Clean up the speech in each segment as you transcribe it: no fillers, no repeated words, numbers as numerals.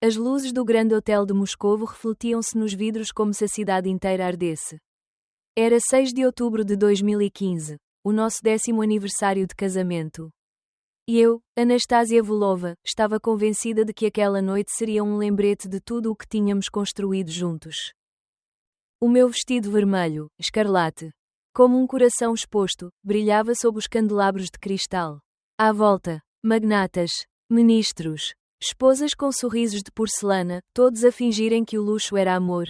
As luzes do grande hotel de Moscovo refletiam-se nos vidros como se a cidade inteira ardesse. Era 6 de outubro de 2015, o nosso 10º aniversário de casamento. E eu, Anastasia Volova, estava convencida de que aquela noite seria um lembrete de tudo o que tínhamos construído juntos. O meu vestido vermelho, escarlate, como um coração exposto, brilhava sob os candelabros de cristal. À volta, magnatas, ministros, esposas com sorrisos de porcelana, todos a fingirem que o luxo era amor,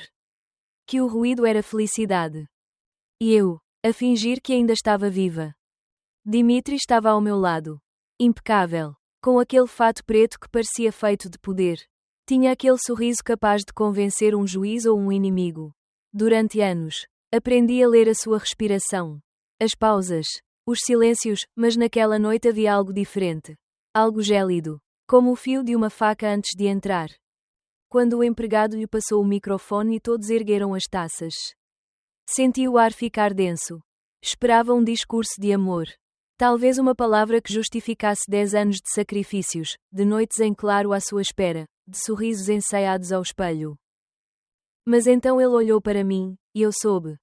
que o ruído era felicidade. E eu, a fingir que ainda estava viva. Dimitri estava ao meu lado. Impecável. Com aquele fato preto que parecia feito de poder. Tinha aquele sorriso capaz de convencer um juiz ou um inimigo. Durante anos, aprendi a ler a sua respiração. As pausas, os silêncios, mas naquela noite havia algo diferente. Algo gélido. Como o fio de uma faca antes de entrar. Quando o empregado lhe passou o microfone e todos ergueram as taças. Senti o ar ficar denso. Esperava um discurso de amor. Talvez uma palavra que justificasse 10 anos de sacrifícios, de noites em claro à sua espera, de sorrisos ensaiados ao espelho. Mas então ele olhou para mim, e eu soube.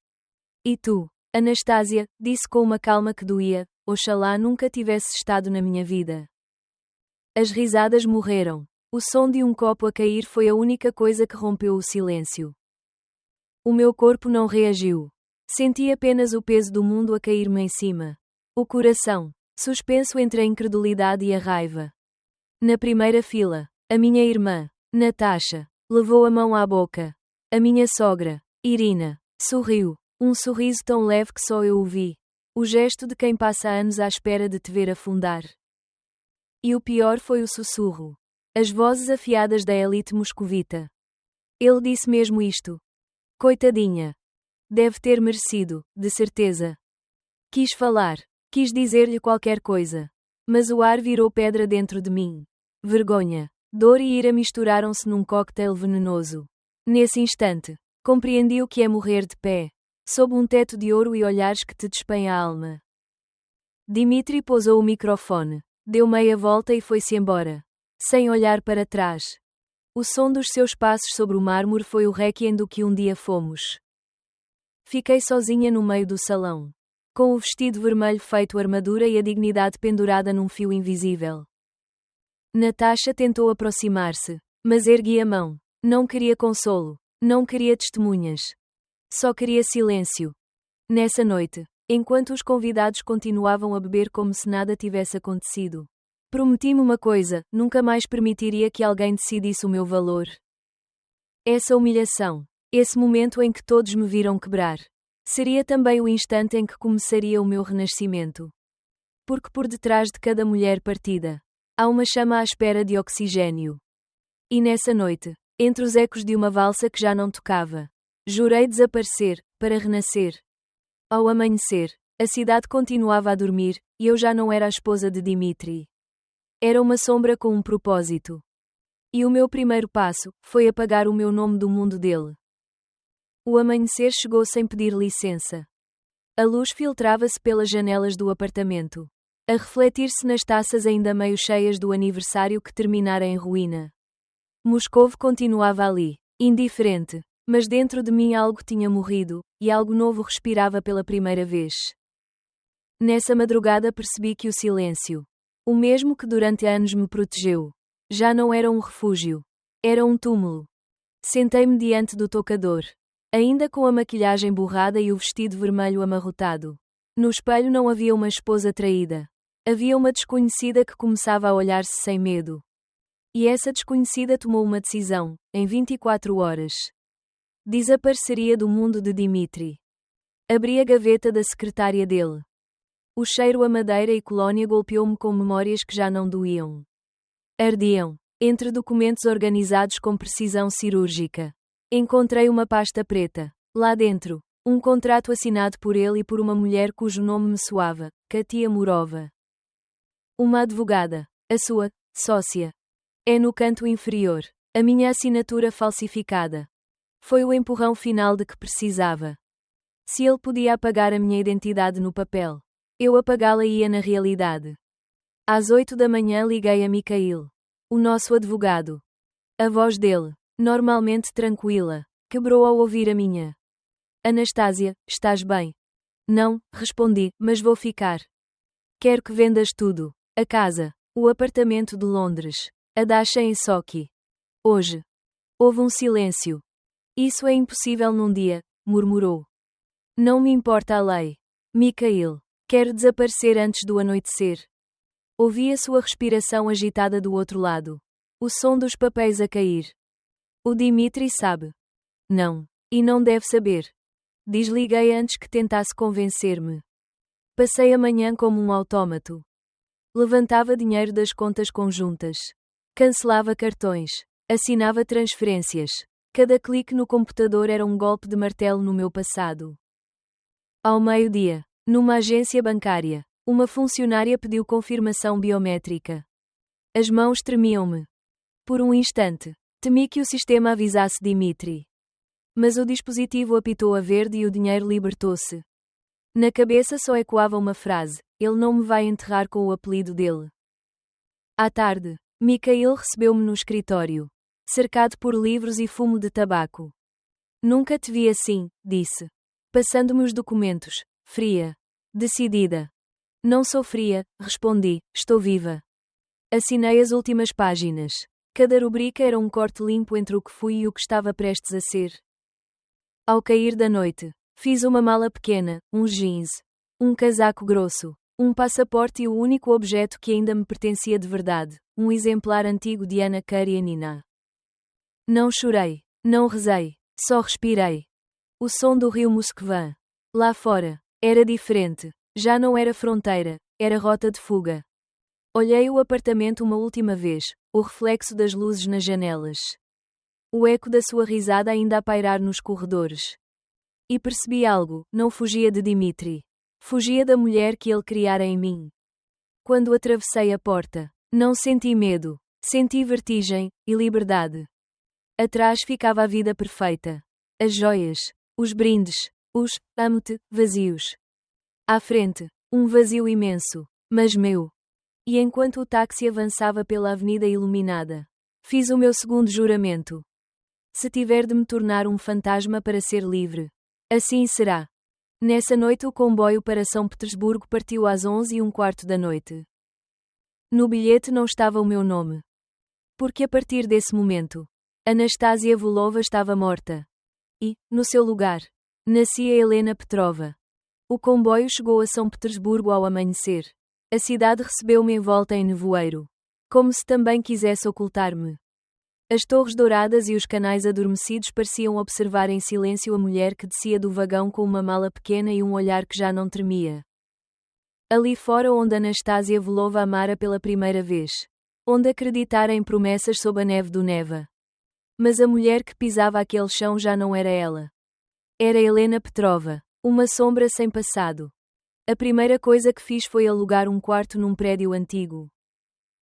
E tu, Anastasia, disse com uma calma que doía, oxalá nunca tivesse estado na minha vida. As risadas morreram. O som de um copo a cair foi a única coisa que rompeu o silêncio. O meu corpo não reagiu. Senti apenas o peso do mundo a cair-me em cima. O coração, suspenso entre a incredulidade e a raiva. Na primeira fila, a minha irmã, Natasha, levou a mão à boca. A minha sogra, Irina, sorriu. Um sorriso tão leve que só eu o vi. O gesto de quem passa anos à espera de te ver afundar. E o pior foi o sussurro. As vozes afiadas da elite moscovita. Ele disse mesmo isto. Coitadinha. Deve ter merecido, de certeza. Quis falar. Quis dizer-lhe qualquer coisa. Mas o ar virou pedra dentro de mim. Vergonha, dor e ira misturaram-se num cocktail venenoso. Nesse instante, compreendi o que é morrer de pé, sob um teto de ouro e olhares que te despem a alma. Dimitri pousou o microfone, deu meia volta e foi-se embora, sem olhar para trás. O som dos seus passos sobre o mármore foi o requiem do que um dia fomos. Fiquei sozinha no meio do salão. Com o vestido vermelho feito armadura e a dignidade pendurada num fio invisível. Natasha tentou aproximar-se, mas ergui a mão. Não queria consolo, não queria testemunhas. Só queria silêncio. Nessa noite, enquanto os convidados continuavam a beber como se nada tivesse acontecido, prometi-me uma coisa: nunca mais permitiria que alguém decidisse o meu valor. Essa humilhação, esse momento em que todos me viram quebrar, seria também o instante em que começaria o meu renascimento. Porque por detrás de cada mulher partida, há uma chama à espera de oxigênio. E nessa noite, entre os ecos de uma valsa que já não tocava, jurei desaparecer, para renascer. Ao amanhecer, a cidade continuava a dormir, e eu já não era a esposa de Dimitri. Era uma sombra com um propósito. E o meu primeiro passo foi apagar o meu nome do mundo dele. O amanhecer chegou sem pedir licença. A luz filtrava-se pelas janelas do apartamento, a refletir-se nas taças ainda meio cheias do aniversário que terminara em ruína. Moscovo continuava ali, indiferente, mas dentro de mim algo tinha morrido, e algo novo respirava pela primeira vez. Nessa madrugada percebi que o silêncio, o mesmo que durante anos me protegeu, já não era um refúgio, era um túmulo. Sentei-me diante do tocador. Ainda com a maquilhagem borrada e o vestido vermelho amarrotado. No espelho não havia uma esposa traída. Havia uma desconhecida que começava a olhar-se sem medo. E essa desconhecida tomou uma decisão, em 24 horas. Desapareceria do mundo de Dimitri. Abri a gaveta da secretária dele. O cheiro a madeira e colónia golpeou-me com memórias que já não doíam. Ardiam, entre documentos organizados com precisão cirúrgica. Encontrei uma pasta preta. Lá dentro, um contrato assinado por ele e por uma mulher cujo nome me soava, Katia Murova. Uma advogada, a sua sócia. É no canto inferior. A minha assinatura falsificada. Foi o empurrão final de que precisava. Se ele podia apagar a minha identidade no papel, eu apagá-la-ia na realidade. Às 8 da manhã liguei a Mikhail, o nosso advogado. A voz dele, normalmente tranquila, quebrou ao ouvir a minha. Anastásia, estás bem? Não, respondi, mas vou ficar. Quero que vendas tudo. A casa, o apartamento de Londres, a dacha em Sochi. Hoje. Houve um silêncio. Isso é impossível num dia, murmurou. Não me importa a lei. Mikhail, quero desaparecer antes do anoitecer. Ouvi a sua respiração agitada do outro lado. O som dos papéis a cair. O Dimitri sabe. Não. E não deve saber. Desliguei antes que tentasse convencer-me. Passei a manhã como um autómato. Levantava dinheiro das contas conjuntas. Cancelava cartões. Assinava transferências. Cada clique no computador era um golpe de martelo no meu passado. Ao meio-dia, numa agência bancária, uma funcionária pediu confirmação biométrica. As mãos tremiam-me. Por um instante, temi que o sistema avisasse Dimitri. Mas o dispositivo apitou a verde e o dinheiro libertou-se. Na cabeça só ecoava uma frase: ele não me vai enterrar com o apelido dele. À tarde, Mikhail recebeu-me no escritório, cercado por livros e fumo de tabaco. Nunca te vi assim, disse. Passando-me os documentos, fria. Decidida. Não sou fria, respondi, estou viva. Assinei as últimas páginas. Cada rubrica era um corte limpo entre o que fui e o que estava prestes a ser. Ao cair da noite, fiz uma mala pequena, uns jeans, um casaco grosso, um passaporte e o único objeto que ainda me pertencia de verdade, um exemplar antigo de Anna Karenina. Não chorei, não rezei, só respirei. O som do rio Moskva. Lá fora, era diferente, já não era fronteira, era rota de fuga. Olhei o apartamento uma última vez, o reflexo das luzes nas janelas. O eco da sua risada ainda a pairar nos corredores. E percebi algo, não fugia de Dimitri. Fugia da mulher que ele criara em mim. Quando atravessei a porta, não senti medo, senti vertigem e liberdade. Atrás ficava a vida perfeita. As joias, os brindes, os amo-te vazios. À frente, um vazio imenso, mas meu. E enquanto o táxi avançava pela avenida iluminada, fiz o meu segundo juramento. Se tiver de me tornar um fantasma para ser livre, assim será. Nessa noite o comboio para São Petersburgo partiu às 11h15 da noite. No bilhete não estava o meu nome. Porque a partir desse momento, Anastasia Volova estava morta. E, no seu lugar, nascia Helena Petrova. O comboio chegou a São Petersburgo ao amanhecer. A cidade recebeu-me envolta em nevoeiro. Como se também quisesse ocultar-me. As torres douradas e os canais adormecidos pareciam observar em silêncio a mulher que descia do vagão com uma mala pequena e um olhar que já não tremia. Ali fora onde Anastasia Volova amara pela primeira vez. Onde acreditara em promessas sob a neve do Neva. Mas a mulher que pisava aquele chão já não era ela. Era Helena Petrova, uma sombra sem passado. A primeira coisa que fiz foi alugar um quarto num prédio antigo.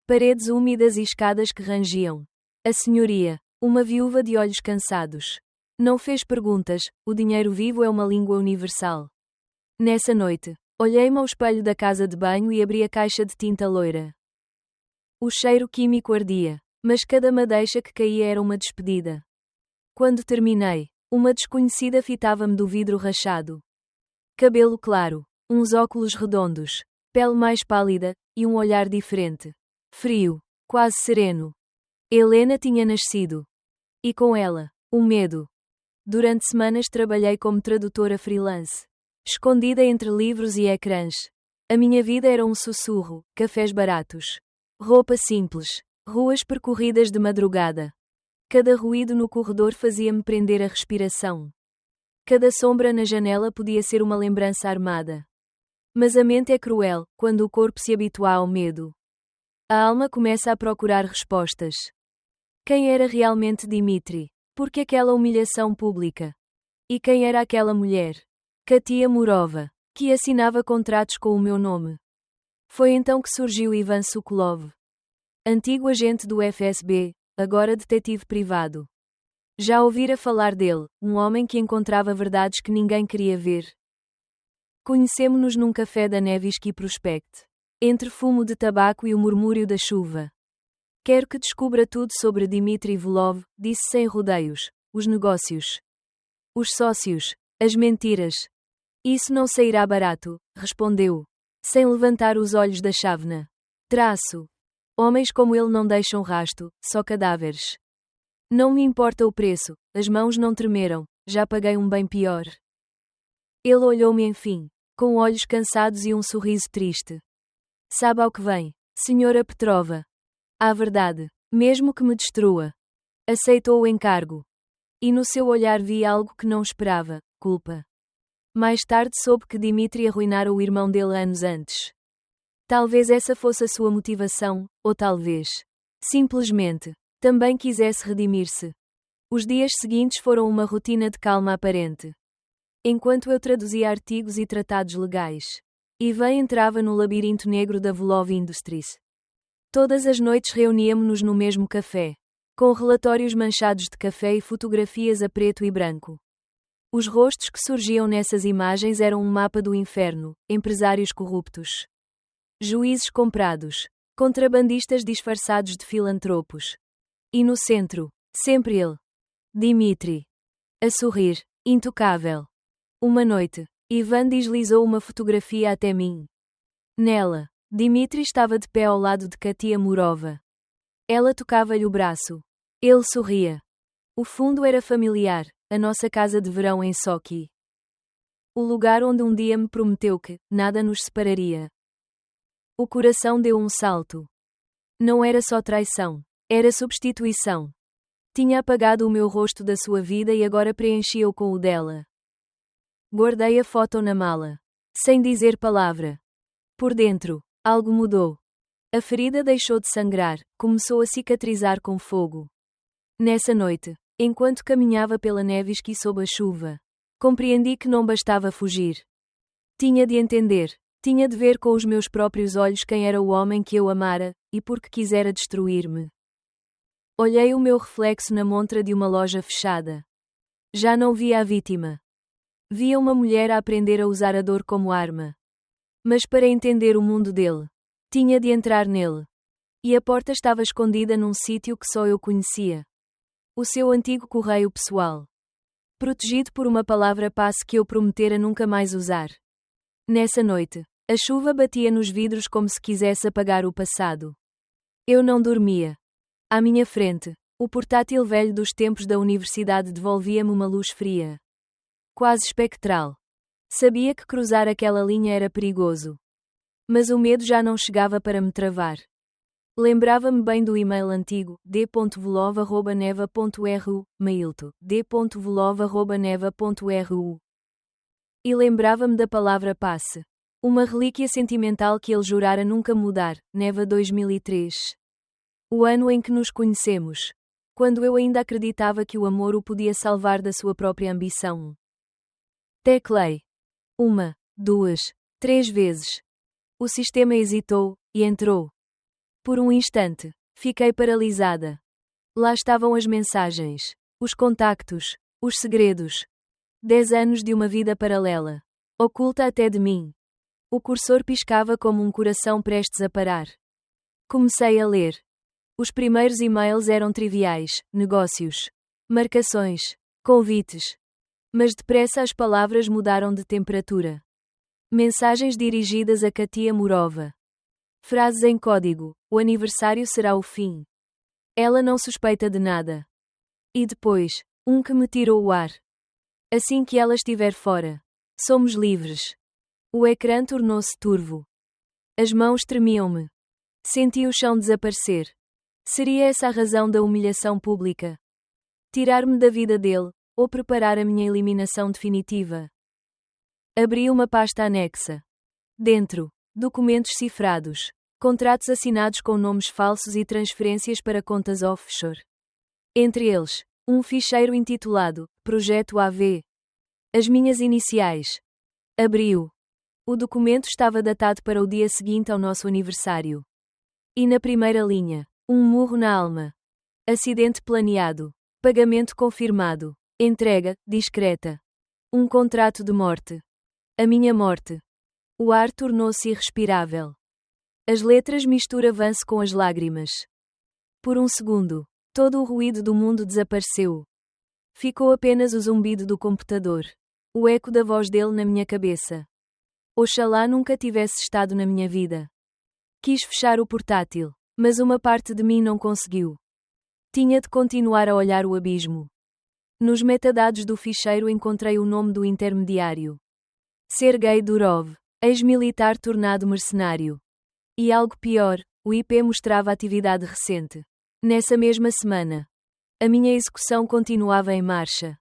Paredes úmidas e escadas que rangiam. A senhoria, uma viúva de olhos cansados. Não fez perguntas, o dinheiro vivo é uma língua universal. Nessa noite, olhei-me ao espelho da casa de banho e abri a caixa de tinta loira. O cheiro químico ardia, mas cada madeixa que caía era uma despedida. Quando terminei, uma desconhecida fitava-me do vidro rachado. Cabelo claro, uns óculos redondos, pele mais pálida, e um olhar diferente. Frio, quase sereno. Helena tinha nascido. E com ela, o medo. Durante semanas trabalhei como tradutora freelance. Escondida entre livros e ecrãs. A minha vida era um sussurro, cafés baratos. Roupa simples, ruas percorridas de madrugada. Cada ruído no corredor fazia-me prender a respiração. Cada sombra na janela podia ser uma lembrança armada. Mas a mente é cruel, quando o corpo se habitua ao medo. A alma começa a procurar respostas. Quem era realmente Dimitri? Por que aquela humilhação pública? E quem era aquela mulher? Katia Murova, que assinava contratos com o meu nome. Foi então que surgiu Ivan Sokolov. Antigo agente do FSB, agora detetive privado. Já ouvira falar dele, um homem que encontrava verdades que ninguém queria ver. Conhecemo-nos num café da Nevsky Prospect. Entre fumo de tabaco e o murmúrio da chuva. Quero que descubra tudo sobre Dmitry Volov, disse sem rodeios. Os negócios. Os sócios. As mentiras. Isso não sairá barato, respondeu, sem levantar os olhos da chávena. Traço. Homens como ele não deixam rasto, só cadáveres. Não me importa o preço, as mãos não tremeram, já paguei um bem pior. Ele olhou-me enfim, com olhos cansados e um sorriso triste. Sabe ao que vem, senhora Petrova. À verdade, mesmo que me destrua. Aceitou o encargo. E no seu olhar vi algo que não esperava, culpa. Mais tarde soube que Dmitry arruinara o irmão dele anos antes. Talvez essa fosse a sua motivação, ou talvez, simplesmente, também quisesse redimir-se. Os dias seguintes foram uma rotina de calma aparente. Enquanto eu traduzia artigos e tratados legais, Ivan entrava no labirinto negro da Volov Industries. Todas as noites reuníamo-nos no mesmo café, com relatórios manchados de café e fotografias a preto e branco. Os rostos que surgiam nessas imagens eram um mapa do inferno, empresários corruptos, juízes comprados, contrabandistas disfarçados de filantropos. E no centro, sempre ele. Dmitry. A sorrir, intocável. Uma noite, Ivan deslizou uma fotografia até mim. Nela, Dmitry estava de pé ao lado de Katia Murova. Ela tocava-lhe o braço. Ele sorria. O fundo era familiar, a nossa casa de verão em Sochi. O lugar onde um dia me prometeu que nada nos separaria. O coração deu um salto. Não era só traição, era substituição. Tinha apagado o meu rosto da sua vida e agora preenchia-o com o dela. Guardei a foto na mala, sem dizer palavra. Por dentro, algo mudou. A ferida deixou de sangrar, começou a cicatrizar com fogo. Nessa noite, enquanto caminhava pela Nevsky sob a chuva, compreendi que não bastava fugir. Tinha de entender, tinha de ver com os meus próprios olhos quem era o homem que eu amara, e por que quisera destruir-me. Olhei o meu reflexo na montra de uma loja fechada. Já não via a vítima. Via uma mulher a aprender a usar a dor como arma. Mas para entender o mundo dele, tinha de entrar nele. E a porta estava escondida num sítio que só eu conhecia. O seu antigo correio pessoal. Protegido por uma palavra-passe que eu prometera nunca mais usar. Nessa noite, a chuva batia nos vidros como se quisesse apagar o passado. Eu não dormia. À minha frente, o portátil velho dos tempos da universidade devolvia-me uma luz fria. Quase espectral. Sabia que cruzar aquela linha era perigoso. Mas o medo já não chegava para me travar. Lembrava-me bem do e-mail antigo, d.volov@neva.ru, mailto, d.volov@neva.ru. E lembrava-me da palavra passe. Uma relíquia sentimental que ele jurara nunca mudar, Neva 2003. O ano em que nos conhecemos. Quando eu ainda acreditava que o amor o podia salvar da sua própria ambição. Teclei. 1, 2, 3 vezes. O sistema hesitou, e entrou. Por um instante, fiquei paralisada. Lá estavam as mensagens, os contactos, os segredos. 10 anos de uma vida paralela. Oculta até de mim. O cursor piscava como um coração prestes a parar. Comecei a ler. Os primeiros e-mails eram triviais, negócios, marcações, convites. Mas depressa as palavras mudaram de temperatura. Mensagens dirigidas a Katia Murova. Frases em código: o aniversário será o fim. Ela não suspeita de nada. E depois, um que me tirou o ar. Assim que ela estiver fora, somos livres. O ecrã tornou-se turvo. As mãos tremiam-me. Senti o chão desaparecer. Seria essa a razão da humilhação pública? Tirar-me da vida dele, ou preparar a minha eliminação definitiva? Abri uma pasta anexa. Dentro, documentos cifrados, contratos assinados com nomes falsos e transferências para contas offshore. Entre eles, um ficheiro intitulado Projeto AV. As minhas iniciais. Abri-o. O documento estava datado para o dia seguinte ao nosso aniversário. E na primeira linha, um murro na alma. Acidente planeado. Pagamento confirmado. Entrega, discreta. Um contrato de morte. A minha morte. O ar tornou-se irrespirável. As letras misturavam-se com as lágrimas. Por um segundo, todo o ruído do mundo desapareceu. Ficou apenas o zumbido do computador. O eco da voz dele na minha cabeça. Oxalá nunca tivesse estado na minha vida. Quis fechar o portátil, mas uma parte de mim não conseguiu. Tinha de continuar a olhar o abismo. Nos metadados do ficheiro encontrei o nome do intermediário. Sergei Durov, ex-militar tornado mercenário. E algo pior, o IP mostrava atividade recente. Nessa mesma semana. A minha execução continuava em marcha.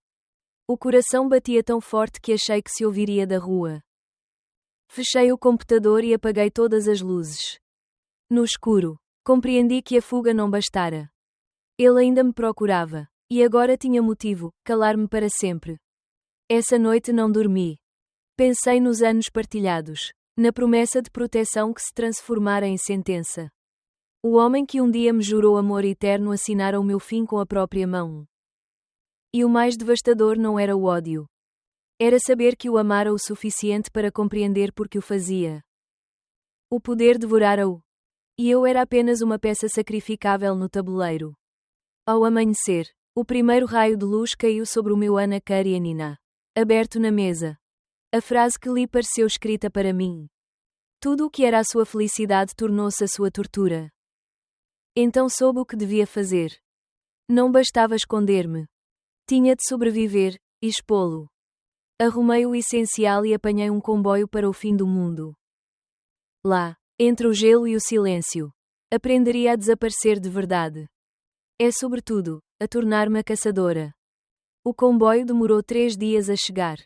O coração batia tão forte que achei que se ouviria da rua. Fechei o computador e apaguei todas as luzes. No escuro, compreendi que a fuga não bastara. Ele ainda me procurava. E agora tinha motivo, calar-me para sempre. Essa noite não dormi. Pensei nos anos partilhados, na promessa de proteção que se transformara em sentença. O homem que um dia me jurou amor eterno assinara o meu fim com a própria mão. E o mais devastador não era o ódio. Era saber que o amara o suficiente para compreender por que o fazia. O poder devorara-o. E eu era apenas uma peça sacrificável no tabuleiro. Ao amanhecer, o primeiro raio de luz caiu sobre o meu Ana Karenina, aberto na mesa. A frase que li pareceu escrita para mim. Tudo o que era a sua felicidade tornou-se a sua tortura. Então soube o que devia fazer. Não bastava esconder-me. Tinha de sobreviver, e expô-lo. Arrumei o essencial e apanhei um comboio para o fim do mundo. Lá, entre o gelo e o silêncio, aprenderia a desaparecer de verdade. É sobretudo, a tornar-me a caçadora. O comboio demorou 3 dias a chegar.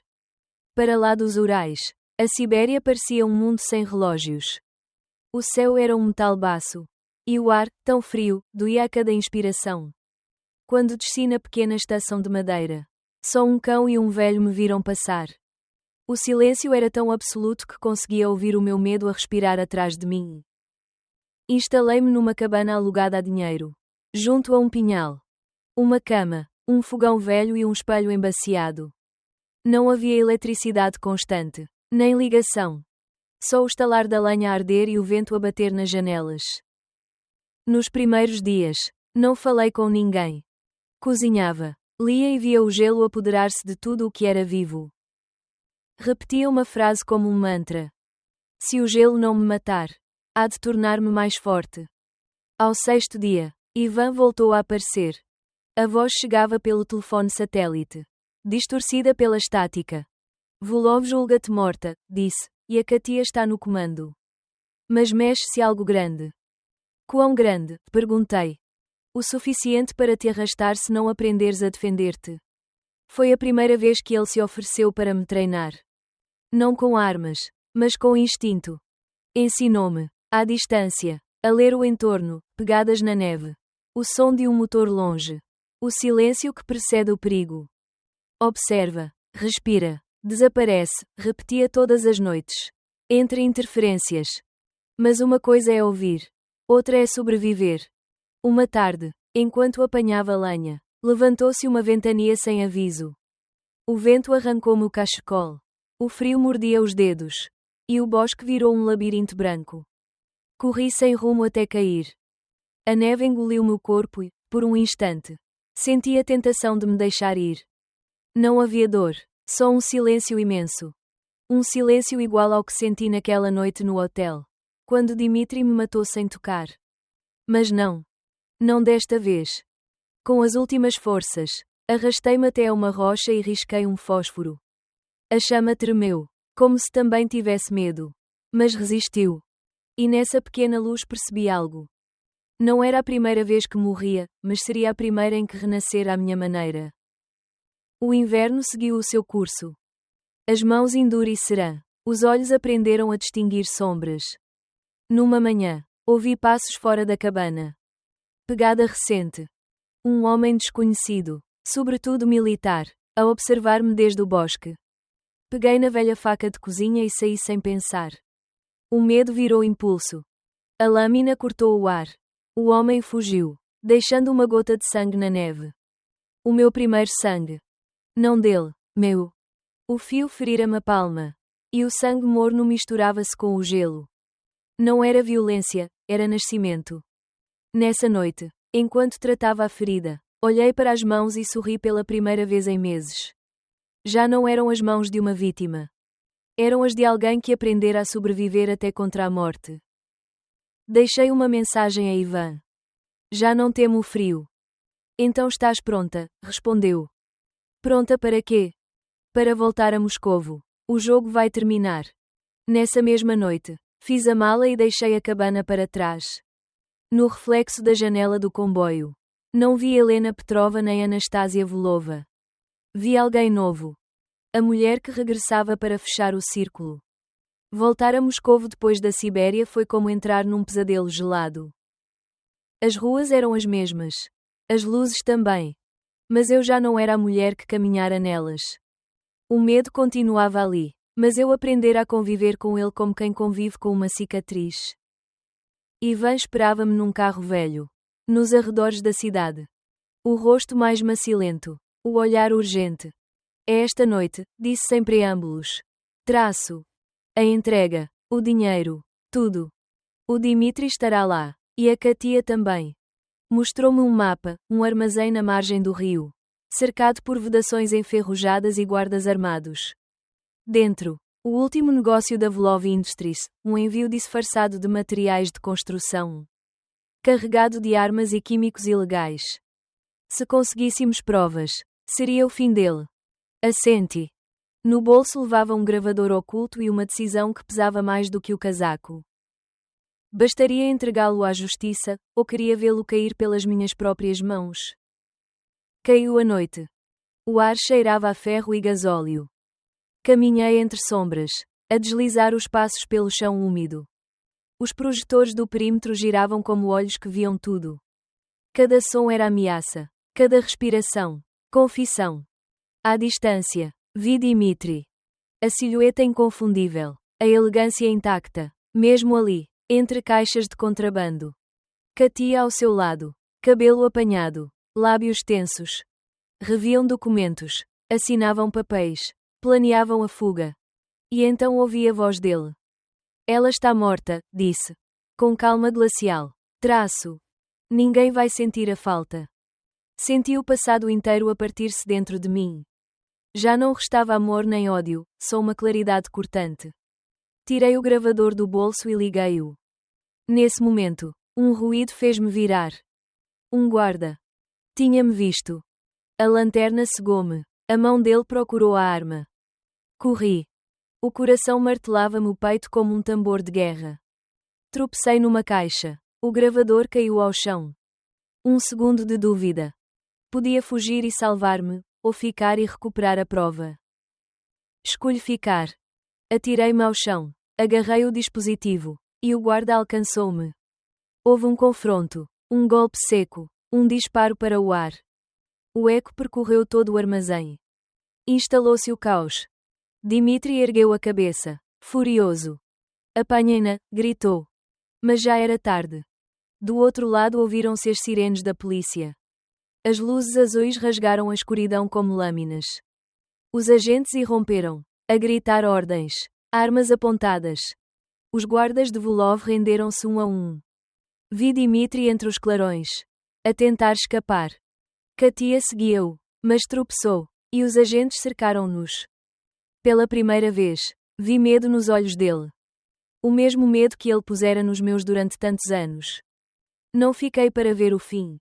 Para lá dos Urais, a Sibéria parecia um mundo sem relógios. O céu era um metal baço. E o ar, tão frio, doía a cada inspiração. Quando desci na pequena estação de madeira, só um cão e um velho me viram passar. O silêncio era tão absoluto que conseguia ouvir o meu medo a respirar atrás de mim. Instalei-me numa cabana alugada a dinheiro, junto a um pinhal. Uma cama, um fogão velho e um espelho embaciado. Não havia eletricidade constante, nem ligação. Só o estalar da lenha a arder e o vento a bater nas janelas. Nos primeiros dias, não falei com ninguém. Cozinhava, lia e via o gelo apoderar-se de tudo o que era vivo. Repetia uma frase como um mantra. Se o gelo não me matar, há de tornar-me mais forte. Ao 6º dia, Ivan voltou a aparecer. A voz chegava pelo telefone satélite, distorcida pela estática. Volov julga-te morta, disse, e a Katia está no comando. Mas mexe-se algo grande. Quão grande? Perguntei. O suficiente para te arrastar se não aprenderes a defender-te. Foi a primeira vez que ele se ofereceu para me treinar. Não com armas, mas com instinto. Ensinou-me, à distância, a ler o entorno, pegadas na neve. O som de um motor longe. O silêncio que precede o perigo. Observa, respira, desaparece, repetia todas as noites. Entre interferências. Mas uma coisa é ouvir. Outra é sobreviver. Uma tarde, enquanto apanhava lenha, levantou-se uma ventania sem aviso. O vento arrancou-me o cachecol. O frio mordia os dedos. E o bosque virou um labirinto branco. Corri sem rumo até cair. A neve engoliu meu corpo e, por um instante, senti a tentação de me deixar ir. Não havia dor, só um silêncio imenso. Um silêncio igual ao que senti naquela noite no hotel, quando Dmitri me matou sem tocar. Mas não. Não desta vez. Com as últimas forças, arrastei-me até a uma rocha e risquei um fósforo. A chama tremeu, como se também tivesse medo. Mas resistiu. E nessa pequena luz percebi algo. Não era a primeira vez que morria, mas seria a primeira em que renascer à minha maneira. O inverno seguiu o seu curso. As mãos endureceram. Os olhos aprenderam a distinguir sombras. Numa manhã, ouvi passos fora da cabana. Pegada recente. Um homem desconhecido, sobretudo militar, a observar-me desde o bosque. Peguei na velha faca de cozinha e saí sem pensar. O medo virou impulso. A lâmina cortou o ar. O homem fugiu, deixando uma gota de sangue na neve. O meu primeiro sangue. Não dele, meu. O fio ferira-me a palma. E o sangue morno misturava-se com o gelo. Não era violência, era nascimento. Nessa noite, Enquanto tratava a ferida, olhei para as mãos e sorri pela primeira vez em meses. Já não eram as mãos de uma vítima. Eram as de alguém que aprendera a sobreviver até contra a morte. Deixei uma mensagem a Ivan. Já não temo o frio. Então estás pronta, respondeu. Pronta para quê? Para voltar a Moscovo. O jogo vai terminar. Nessa mesma noite, fiz a mala e deixei a cabana para trás. No reflexo da janela do comboio, não vi Helena Petrova nem Anastasia Volova. Vi alguém novo. A mulher que regressava para fechar o círculo. Voltar a Moscovo depois da Sibéria foi como entrar num pesadelo gelado. As ruas eram as mesmas. As luzes também. Mas eu já não era a mulher que caminhara nelas. O medo continuava ali, mas eu aprendera a conviver com ele como quem convive com uma cicatriz. Ivan esperava-me num carro velho, nos arredores da cidade. O rosto mais macilento, o olhar urgente. É esta noite, disse sem preâmbulos. Traço. A entrega, o dinheiro, tudo. O Dmitri estará lá, e a Katia também. Mostrou-me um mapa, um armazém na margem do rio, cercado por vedações enferrujadas e guardas armados. Dentro, o último negócio da Volov Industries, um envio disfarçado de materiais de construção. Carregado de armas e químicos ilegais. Se conseguíssemos provas, seria o fim dele. Assenti. No bolso levava um gravador oculto e uma decisão que pesava mais do que o casaco. Bastaria entregá-lo à justiça, ou queria vê-lo cair pelas minhas próprias mãos? Caiu a noite. O ar cheirava a ferro e gasóleo. Caminhei entre sombras, a deslizar os passos pelo chão úmido. Os projetores do perímetro giravam como olhos que viam tudo. Cada som era ameaça, cada respiração, confissão. À distância, vi Dmitri. A silhueta inconfundível, a elegância intacta, mesmo ali, entre caixas de contrabando. Katia ao seu lado, cabelo apanhado, lábios tensos. Reviam documentos, assinavam papéis, planeavam a fuga. E então ouvi a voz dele. Ela está morta, disse. Com calma glacial. Traço. Ninguém vai sentir a falta. Senti o passado inteiro a partir-se dentro de mim. Já não restava amor nem ódio, só uma claridade cortante. Tirei o gravador do bolso e liguei-o. Nesse momento, um ruído fez-me virar. Um guarda. Tinha-me visto. A lanterna cegou-me. A mão dele procurou a arma. Corri. O coração martelava-me o peito como um tambor de guerra. Tropecei numa caixa. O gravador caiu ao chão. Um segundo de dúvida. Podia fugir e salvar-me, ou ficar e recuperar a prova. Escolhi ficar. Atirei-me ao chão. Agarrei o dispositivo. E o guarda alcançou-me. Houve um confronto. Um golpe seco. Um disparo para o ar. O eco percorreu todo o armazém. Instalou-se o caos. Dmitri ergueu a cabeça, furioso. Apanhei-na, gritou. Mas já era tarde. Do outro lado ouviram-se as sirenes da polícia. As luzes azuis rasgaram a escuridão como lâminas. Os agentes irromperam, a gritar ordens, armas apontadas. Os guardas de Volov renderam-se um a um. Vi Dmitri entre os clarões, a tentar escapar. Katia seguia-o, mas tropeçou, e os agentes cercaram-nos. Pela primeira vez, vi medo nos olhos dele. O mesmo medo que ele pusera nos meus durante tantos anos. Não fiquei para ver o fim.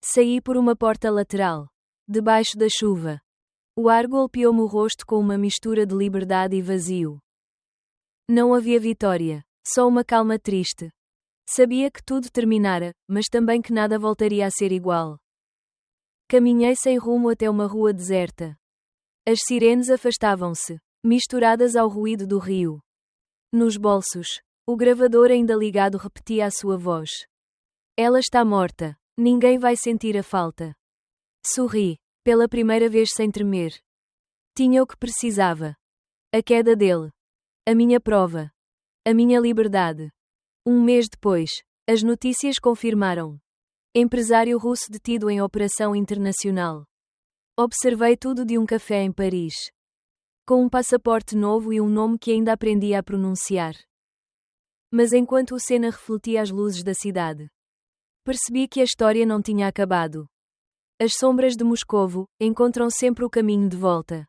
Saí por uma porta lateral, debaixo da chuva. O ar golpeou-me o rosto com uma mistura de liberdade e vazio. Não havia vitória, só uma calma triste. Sabia que tudo terminara, mas também que nada voltaria a ser igual. Caminhei sem rumo até uma rua deserta. As sirenes afastavam-se, misturadas ao ruído do rio. Nos bolsos, o gravador ainda ligado repetia a sua voz. Ela está morta, ninguém vai sentir a falta. Sorri, pela primeira vez sem tremer. Tinha o que precisava. A queda dele. A minha prova. A minha liberdade. Um mês depois, as notícias confirmaram. Empresário russo detido em operação internacional. Observei tudo de um café em Paris. Com um passaporte novo e um nome que ainda aprendia a pronunciar. Mas enquanto o Sena refletia as luzes da cidade, Percebi que a história não tinha acabado. As sombras de Moscovo encontram sempre o caminho de volta.